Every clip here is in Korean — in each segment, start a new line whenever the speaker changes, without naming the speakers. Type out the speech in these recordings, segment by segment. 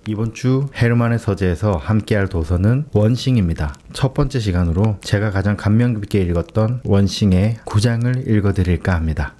이번 주 헤르만의 서재에서 함께할 도서는 원싱입니다. 첫 번째 시간으로 제가 가장 감명 깊게 읽었던 원싱의 9장을 읽어드릴까 합니다.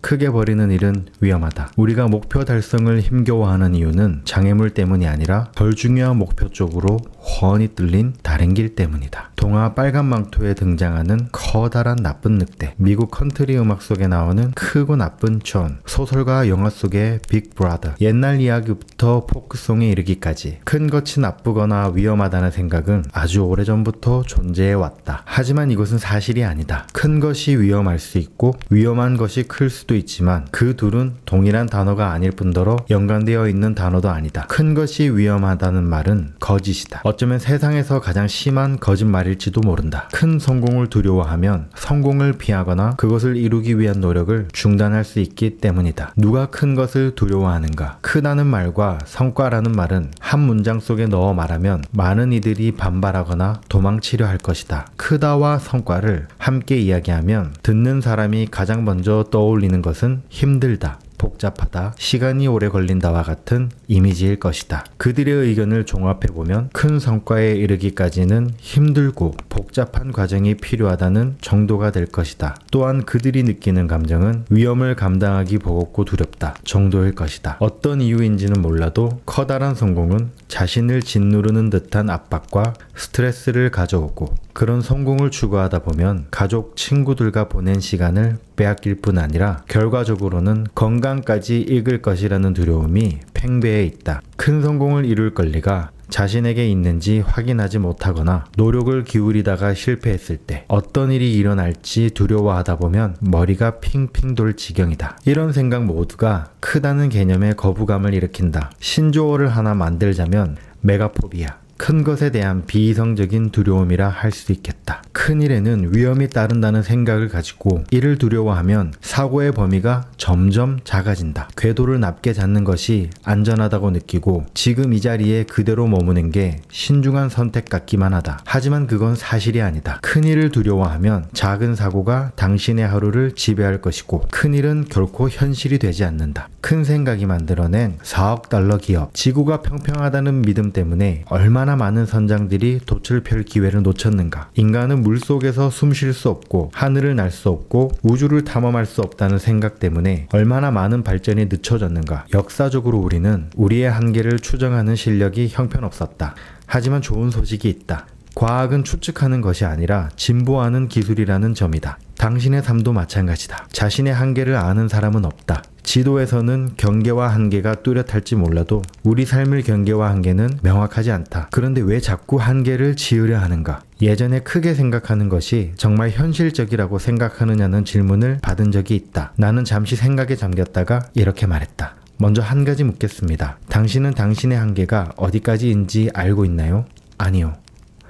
크게 버리는 일은 위험하다. 우리가 목표 달성을 힘겨워하는 이유는 장애물 때문이 아니라 덜 중요한 목표 쪽으로 훤히 뚫린 다른 길 때문이다. 동화 빨간 망토에 등장하는 커다란 나쁜 늑대, 미국 컨트리 음악 속에 나오는 크고 나쁜 존, 소설과 영화 속의 빅 브라더, 옛날 이야기부터 포크송에 이르기까지 큰 것이 나쁘거나 위험하다는 생각은 아주 오래전부터 존재해왔다. 하지만 이것은 사실이 아니다. 큰 것이 위험할 수 있고 위험한 것이 클 수도 있지만 그 둘은 동일한 단어가 아닐 뿐더러 연관되어 있는 단어도 아니다. 큰 것이 위험하다는 말은 거짓이다. 어쩌면 세상에서 가장 심한 거짓말일지도 모른다. 큰 성공을 두려워하면 성공을 피하거나 그것을 이루기 위한 노력을 중단할 수 있기 때문이다. 누가 큰 것을 두려워하는가? 크다는 말과 성과라는 말은 한 문장 속에 넣어 말하면 많은 이들이 반발하거나 도망치려 할 것이다. 크다와 성과를 함께 이야기하면 듣는 사람이 가장 먼저 떠올리는 것은 힘들다, 복잡하다, 시간이 오래 걸린다와 같은 이미지일 것이다. 그들의 의견을 종합해보면 큰 성과에 이르기까지는 힘들고 복잡한 과정이 필요하다는 정도가 될 것이다. 또한 그들이 느끼는 감정은 위험을 감당하기 버겁고 두렵다 정도일 것이다. 어떤 이유인지는 몰라도 커다란 성공은 자신을 짓누르는 듯한 압박과 스트레스를 가져오고 그런 성공을 추구하다 보면 가족, 친구들과 보낸 시간을 빼앗길 뿐 아니라 결과적으로는 건강까지 잃을 것이라는 두려움이 팽배해 있다. 큰 성공을 이룰 권리가 자신에게 있는지 확인하지 못하거나 노력을 기울이다가 실패했을 때 어떤 일이 일어날지 두려워하다 보면 머리가 핑핑 돌 지경이다. 이런 생각 모두가 크다는 개념에 거부감을 일으킨다. 신조어를 하나 만들자면 메가포비아, 큰 것에 대한 비이성적인 두려움이라 할 수 있겠다. 큰 일에는 위험이 따른다는 생각을 가지고 이를 두려워하면 사고의 범위가 점점 작아진다. 궤도를 낮게 잡는 것이 안전하다고 느끼고 지금 이 자리에 그대로 머무는 게 신중한 선택 같기만 하다. 하지만 그건 사실이 아니다. 큰 일을 두려워하면 작은 사고가 당신의 하루를 지배할 것이고 큰 일은 결코 현실이 되지 않는다. 큰 생각이 만들어낸 4억 달러 기업, 지구가 평평하다는 믿음 때문에 얼마나 많은 선장들이 돛을 펼 기회를 놓쳤는가. 인간은 물속에서 숨 쉴 수 없고 하늘을 날 수 없고 우주를 탐험할 수 없다는 생각 때문에 얼마나 많은 발전이 늦춰졌는가. 역사적으로 우리는 우리의 한계를 추정하는 실력이 형편없었다. 하지만 좋은 소식이 있다. 과학은 추측하는 것이 아니라 진보하는 기술이라는 점이다. 당신의 삶도 마찬가지다. 자신의 한계를 아는 사람은 없다. 지도에서는 경계와 한계가 뚜렷할지 몰라도 우리 삶의 경계와 한계는 명확하지 않다. 그런데 왜 자꾸 한계를 지으려 하는가? 예전에 크게 생각하는 것이 정말 현실적이라고 생각하느냐는 질문을 받은 적이 있다. 나는 잠시 생각에 잠겼다가 이렇게 말했다. 먼저 한 가지 묻겠습니다. 당신은 당신의 한계가 어디까지인지 알고 있나요? 아니요.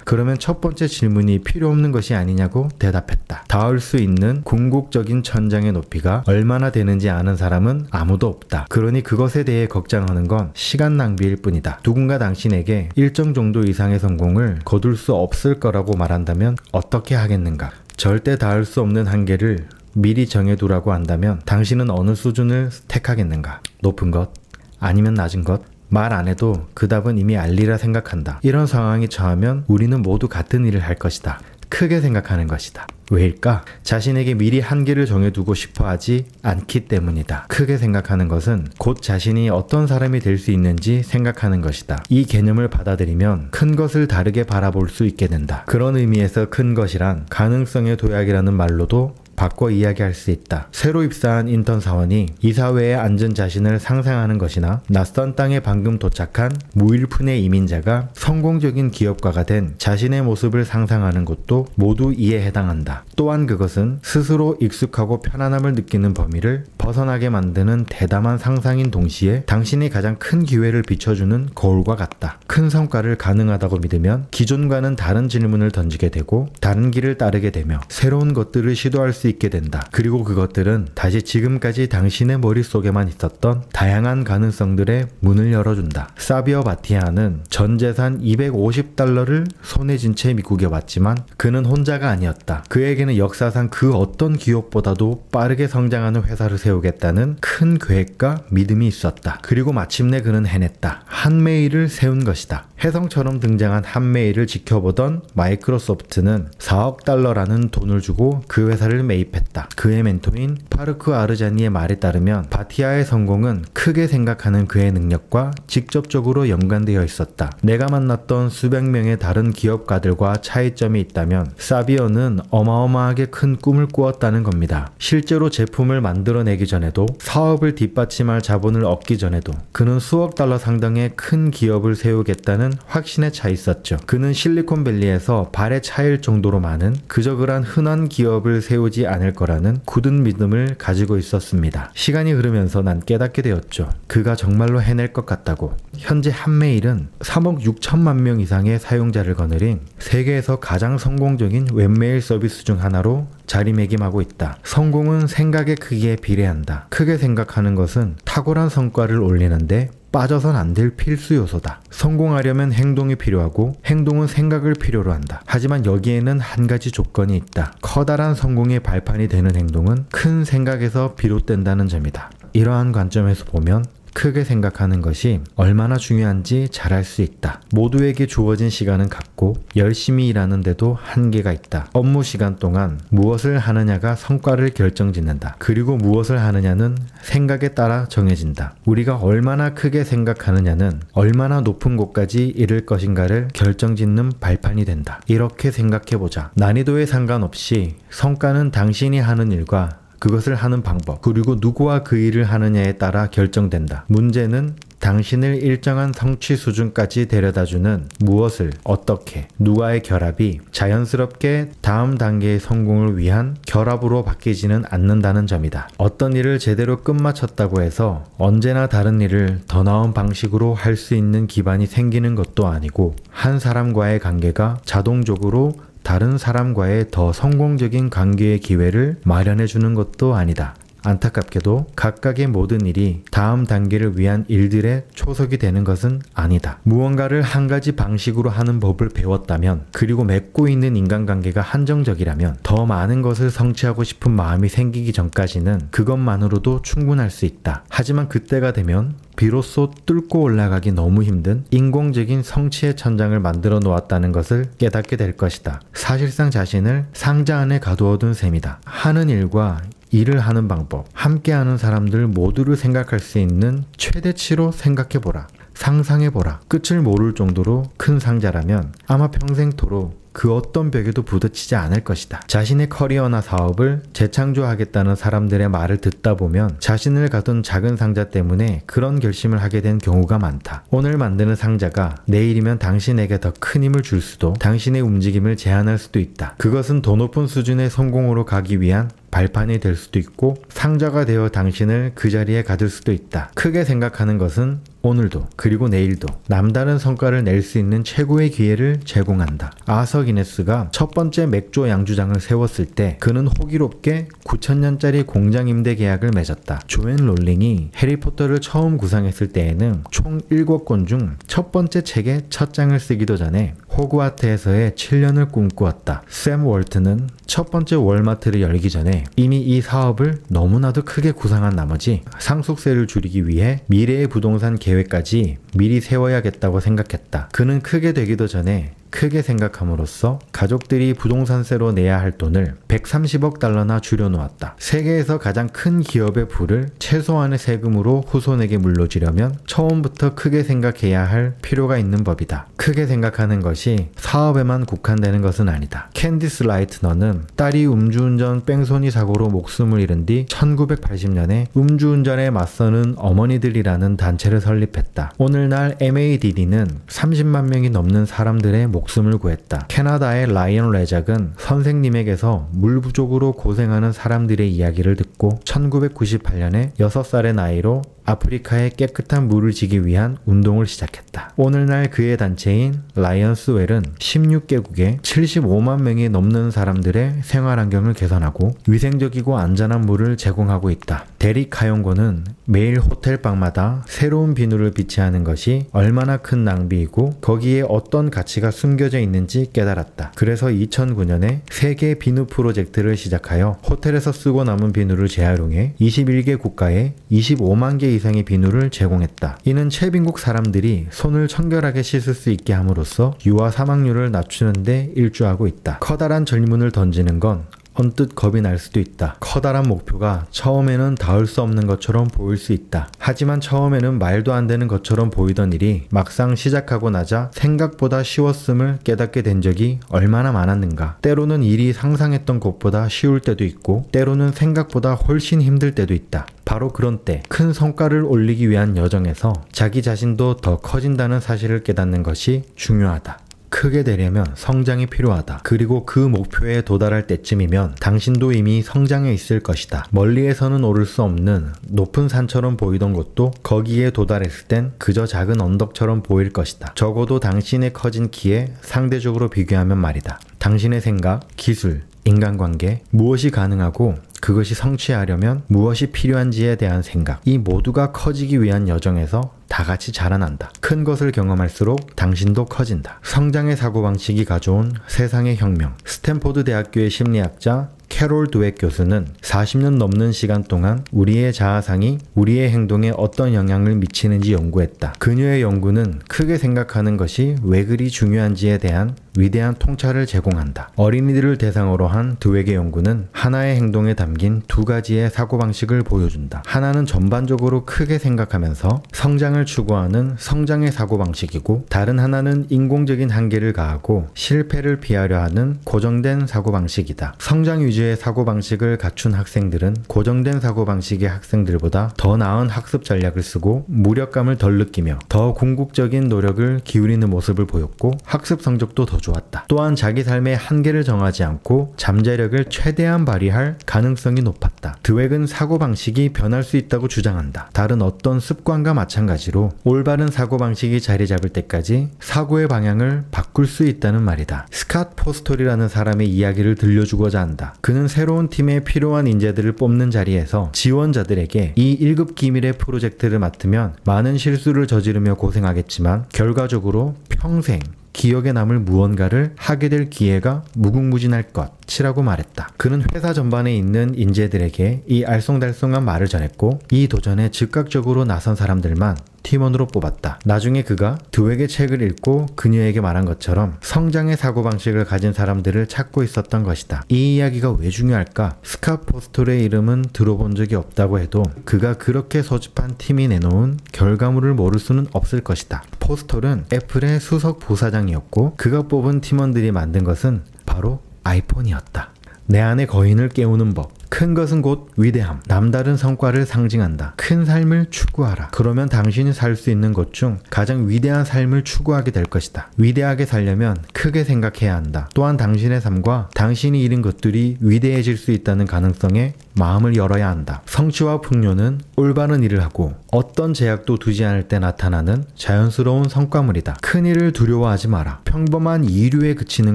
그러면 첫 번째 질문이 필요 없는 것이 아니냐고 대답했다. 닿을 수 있는 궁극적인 천장의 높이가 얼마나 되는지 아는 사람은 아무도 없다. 그러니 그것에 대해 걱정하는 건 시간 낭비일 뿐이다. 누군가 당신에게 일정 정도 이상의 성공을 거둘 수 없을 거라고 말한다면 어떻게 하겠는가? 절대 닿을 수 없는 한계를 미리 정해두라고 한다면 당신은 어느 수준을 택하겠는가? 높은 것? 아니면 낮은 것? 말 안 해도 그 답은 이미 알리라 생각한다. 이런 상황에 처하면 우리는 모두 같은 일을 할 것이다. 크게 생각하는 것이다. 왜일까? 자신에게 미리 한계를 정해두고 싶어 하지 않기 때문이다. 크게 생각하는 것은 곧 자신이 어떤 사람이 될 수 있는지 생각하는 것이다. 이 개념을 받아들이면 큰 것을 다르게 바라볼 수 있게 된다. 그런 의미에서 큰 것이란 가능성의 도약이라는 말로도 바꿔 이야기할 수 있다. 새로 입사한 인턴 사원이 이사회에 앉은 자신을 상상하는 것이나 낯선 땅에 방금 도착한 무일푼의 이민자가 성공적인 기업가가 된 자신의 모습을 상상하는 것도 모두 이에 해당한다. 또한 그것은 스스로 익숙하고 편안함을 느끼는 범위를 벗어나게 만드는 대담한 상상인 동시에 당신이 가장 큰 기회를 비춰주는 거울과 같다. 큰 성과를 가능하다고 믿으면 기존과는 다른 질문을 던지게 되고 다른 길을 따르게 되며 새로운 것들을 시도할 수 수 있게 된다. 그리고 그것들은 다시 지금까지 당신의 머릿속에만 있었던 다양한 가능성들의 문을 열어준다. 사비어 바티아는 전 재산 $250를 손에 쥔 채 미국에 왔지만 그는 혼자가 아니었다. 그에게는 역사상 그 어떤 기업보다도 빠르게 성장하는 회사를 세우겠다는 큰 계획과 믿음이 있었다. 그리고 마침내 그는 해냈다. 한메일을 세운 것이다. 혜성처럼 등장한 한메일을 지켜보던 마이크로소프트는 $4억 돈을 주고 그 회사를 매입했다. 그의 멘토인 파르크 아르자니의 말에 따르면 바티아의 성공은 크게 생각하는 그의 능력과 직접적으로 연관되어 있었다. 내가 만났던 수백 명의 다른 기업가들과 차이점이 있다면 사비어는 어마어마하게 큰 꿈을 꾸었다는 겁니다. 실제로 제품을 만들어내기 전에도 사업을 뒷받침할 자본을 얻기 전에도 그는 수억 달러 상당의 큰 기업을 세우겠다는 확신에 차 있었죠. 그는 실리콘밸리에서 발에 차일 정도로 많은 그저 그런 흔한 기업을 세우지 않을 거라는 굳은 믿음을 가지고 있었습니다. 시간이 흐르면서 난 깨닫게 되었죠. 그가 정말로 해낼 것 같다고. 현재 한메일은 3억 6천만 명 이상의 사용자를 거느린 세계에서 가장 성공적인 웹메일 서비스 중 하나로 자리매김하고 있다. 성공은 생각의 크기에 비례한다. 크게 생각하는 것은 탁월한 성과를 올리는데 빠져선 안 될 필수 요소다. 성공하려면 행동이 필요하고 행동은 생각을 필요로 한다. 하지만 여기에는 한 가지 조건이 있다. 커다란 성공의 발판이 되는 행동은 큰 생각에서 비롯된다는 점이다. 이러한 관점에서 보면 크게 생각하는 것이 얼마나 중요한지 잘 알 수 있다. 모두에게 주어진 시간은 같고 열심히 일하는데도 한계가 있다. 업무 시간 동안 무엇을 하느냐가 성과를 결정짓는다. 그리고 무엇을 하느냐는 생각에 따라 정해진다. 우리가 얼마나 크게 생각하느냐는 얼마나 높은 곳까지 이를 것인가를 결정짓는 발판이 된다. 이렇게 생각해보자. 난이도에 상관없이 성과는 당신이 하는 일과 그것을 하는 방법, 그리고 누구와 그 일을 하느냐에 따라 결정된다. 문제는 당신을 일정한 성취 수준까지 데려다주는 무엇을, 어떻게, 누가의 결합이 자연스럽게 다음 단계의 성공을 위한 결합으로 바뀌지는 않는다는 점이다. 어떤 일을 제대로 끝마쳤다고 해서 언제나 다른 일을 더 나은 방식으로 할 수 있는 기반이 생기는 것도 아니고 한 사람과의 관계가 자동적으로 다른 사람과의 더 성공적인 관계의 기회를 마련해 주는 것도 아니다. 안타깝게도 각각의 모든 일이 다음 단계를 위한 일들의 초석이 되는 것은 아니다. 무언가를 한 가지 방식으로 하는 법을 배웠다면, 그리고 맺고 있는 인간관계가 한정적이라면 더 많은 것을 성취하고 싶은 마음이 생기기 전까지는 그것만으로도 충분할 수 있다. 하지만 그때가 되면 비로소 뚫고 올라가기 너무 힘든 인공적인 성취의 천장을 만들어 놓았다는 것을 깨닫게 될 것이다. 사실상 자신을 상자 안에 가두어둔 셈이다. 하는 일과 일을 하는 방법, 함께하는 사람들 모두를 생각할 수 있는 최대치로 생각해보라. 상상해보라. 끝을 모를 정도로 큰 상자라면 아마 평생토록 그 어떤 벽에도 부딪히지 않을 것이다. 자신의 커리어나 사업을 재창조하겠다는 사람들의 말을 듣다 보면 자신을 가둔 작은 상자 때문에 그런 결심을 하게 된 경우가 많다. 오늘 만드는 상자가 내일이면 당신에게 더 큰 힘을 줄 수도, 당신의 움직임을 제한할 수도 있다. 그것은 더 높은 수준의 성공으로 가기 위한 발판이 될 수도 있고 상자가 되어 당신을 그 자리에 가둘 수도 있다. 크게 생각하는 것은 오늘도 그리고 내일도 남다른 성과를 낼 수 있는 최고의 기회를 제공한다. 아서 기네스가 첫 번째 맥주 양주장을 세웠을 때 그는 호기롭게 9,000년짜리 공장 임대 계약을 맺었다. 조앤 롤링이 해리포터를 처음 구상했을 때에는 총 7권 중 첫 번째 책의 첫 장을 쓰기도 전에 호그와트에서의 7년을 꿈꾸었다. 샘 월트는 첫 번째 월마트를 열기 전에 이미 이 사업을 너무나도 크게 구상한 나머지 상속세를 줄이기 위해 미래의 부동산 계획까지 미리 세워야겠다고 생각했다. 그는 크게 되기도 전에 크게 생각함으로써 가족들이 부동산세로 내야 할 돈을 130억 달러나 줄여놓았다. 세계에서 가장 큰 기업의 부를 최소한의 세금으로 후손에게 물려주려면 처음부터 크게 생각해야 할 필요가 있는 법이다. 크게 생각하는 것이 사업에만 국한되는 것은 아니다. 캔디스 라이트너는 딸이 음주운전 뺑소니 사고로 목숨을 잃은 뒤 1980년에 음주운전에 맞서는 어머니들이라는 단체를 설립했다. 오늘날 MADD는 30만 명이 넘는 사람들의 목숨을 구했다. 캐나다의 라이언 레작은 선생님에게서 물 부족으로 고생하는 사람들의 이야기를 듣고 1998년에 6살의 나이로 아프리카에 깨끗한 물을 지기 위한 운동을 시작했다. 오늘날 그의 단체인 라이언스웰은 16개국에 75만 명이 넘는 사람들의 생활 환경을 개선하고 위생적이고 안전한 물을 제공하고 있다. 데릭 카용고는 매일 호텔 방마다 새로운 비누를 비치하는 것이 얼마나 큰 낭비이고 거기에 어떤 가치가 숨겨져 있는지 깨달았다. 그래서 2009년에 세계 비누 프로젝트를 시작하여 호텔에서 쓰고 남은 비누를 재활용해 21개 국가에 25만 개 이상의 비누를 제공했다. 이는 최빈국 사람들이 손을 청결하게 씻을 수 있게 함으로써 유아 사망률을 낮추는 데 일조하고 있다. 커다란 질문을 던지는 건 언뜻 겁이 날 수도 있다. 커다란 목표가 처음에는 닿을 수 없는 것처럼 보일 수 있다. 하지만 처음에는 말도 안 되는 것처럼 보이던 일이 막상 시작하고 나자 생각보다 쉬웠음을 깨닫게 된 적이 얼마나 많았는가. 때로는 일이 상상했던 것보다 쉬울 때도 있고 때로는 생각보다 훨씬 힘들 때도 있다. 바로 그런 때 큰 성과를 올리기 위한 여정에서 자기 자신도 더 커진다는 사실을 깨닫는 것이 중요하다. 크게 되려면 성장이 필요하다. 그리고 그 목표에 도달할 때쯤이면 당신도 이미 성장해 있을 것이다. 멀리에서는 오를 수 없는 높은 산처럼 보이던 것도 거기에 도달했을 땐 그저 작은 언덕처럼 보일 것이다. 적어도 당신의 커진 키에 상대적으로 비교하면 말이다. 당신의 생각, 기술, 인간관계, 무엇이 가능하고 그것이 성취하려면 무엇이 필요한지에 대한 생각, 이 모두가 커지기 위한 여정에서 다 같이 자라난다. 큰 것을 경험할수록 당신도 커진다. 성장의 사고방식이 가져온 세상의 혁명. 스탠포드 대학교의 심리학자 캐롤 드웩 교수는 40년 넘는 시간 동안 우리의 자아상이 우리의 행동에 어떤 영향을 미치는지 연구했다. 그녀의 연구는 크게 생각하는 것이 왜 그리 중요한지에 대한 위대한 통찰을 제공한다. 어린이들을 대상으로 한 드웩의 연구는 하나의 행동에 담긴 두 가지의 사고방식을 보여준다. 하나는 전반적으로 크게 생각하면서 성장을 추구하는 성장의 사고방식이고 다른 하나는 인공적인 한계를 가하고 실패를 피하려 하는 고정된 사고방식이다. 성장 위주의 사고방식을 갖춘 학생들은 고정된 사고방식의 학생들보다 더 나은 학습 전략을 쓰고 무력감을 덜 느끼며 더 궁극적인 노력을 기울이는 모습을 보였고 학습 성적도 더 좋았다. 또한 자기 삶의 한계를 정하지 않고 잠재력을 최대한 발휘할 가능성이 높았다. 드웩은 사고방식이 변할 수 있다고 주장한다. 다른 어떤 습관과 마찬가지로 올바른 사고방식이 자리 잡을 때까지 사고의 방향을 바꿀 수 있다는 말이다. 스캇 포스톨이라는 사람의 이야기를 들려주고자 한다. 그는 새로운 팀에 필요한 인재들을 뽑는 자리에서 지원자들에게 이 1급 기밀의 프로젝트를 맡으면 많은 실수를 저지르며 고생하겠지만 결과적으로 평생 기억에 남을 무언가를 하게 될 기회가 무궁무진할 것이라고 말했다. 그는 회사 전반에 있는 인재들에게 이 알쏭달쏭한 말을 전했고 이 도전에 즉각적으로 나선 사람들만 팀원으로 뽑았다. 나중에 그가 드웩의 책을 읽고 그녀에게 말한 것처럼 성장의 사고방식을 가진 사람들을 찾고 있었던 것이다. 이 이야기가 왜 중요할까? 스캇 포스톨의 이름은 들어본 적이 없다고 해도 그가 그렇게 소집한 팀이 내놓은 결과물을 모를 수는 없을 것이다. 포스톨은 애플의 수석 부사장이었고 그가 뽑은 팀원들이 만든 것은 바로 아이폰이었다. 내 안의 거인을 깨우는 법. 큰 것은 곧 위대함, 남다른 성과를 상징한다. 큰 삶을 추구하라. 그러면 당신이 살 수 있는 것 중 가장 위대한 삶을 추구하게 될 것이다. 위대하게 살려면 크게 생각해야 한다. 또한 당신의 삶과 당신이 잃은 것들이 위대해질 수 있다는 가능성에 마음을 열어야 한다. 성취와 풍요는 올바른 일을 하고 어떤 제약도 두지 않을 때 나타나는 자연스러운 성과물이다. 큰 일을 두려워하지 마라. 평범한 이류에 그치는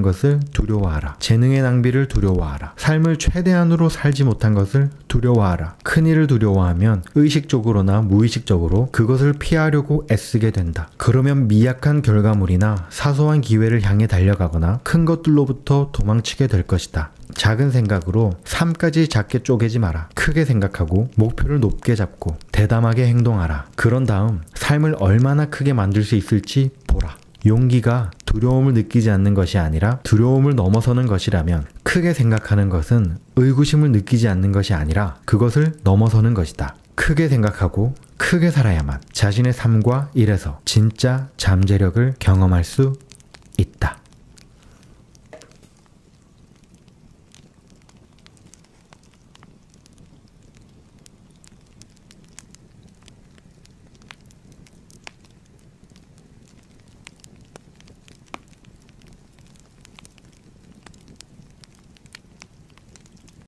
것을 두려워하라. 재능의 낭비를 두려워하라. 삶을 최대한으로 살지 못한 것을 두려워하라. 큰 일을 두려워하면 의식적으로나 무의식적으로 그것을 피하려고 애쓰게 된다. 그러면 미약한 결과물이나 사소한 기회를 향해 달려가거나 큰 것들로부터 도망치게 될 것이다. 작은 생각으로 삶까지 작게 쪼개지 마라. 크게 생각하고 목표를 높게 잡고 대담하게 행동하라. 그런 다음 삶을 얼마나 크게 만들 수 있을지 보라. 용기가 두려움을 느끼지 않는 것이 아니라 두려움을 넘어서는 것이라면 크게 생각하는 것은 의구심을 느끼지 않는 것이 아니라 그것을 넘어서는 것이다. 크게 생각하고 크게 살아야만 자신의 삶과 일에서 진짜 잠재력을 경험할 수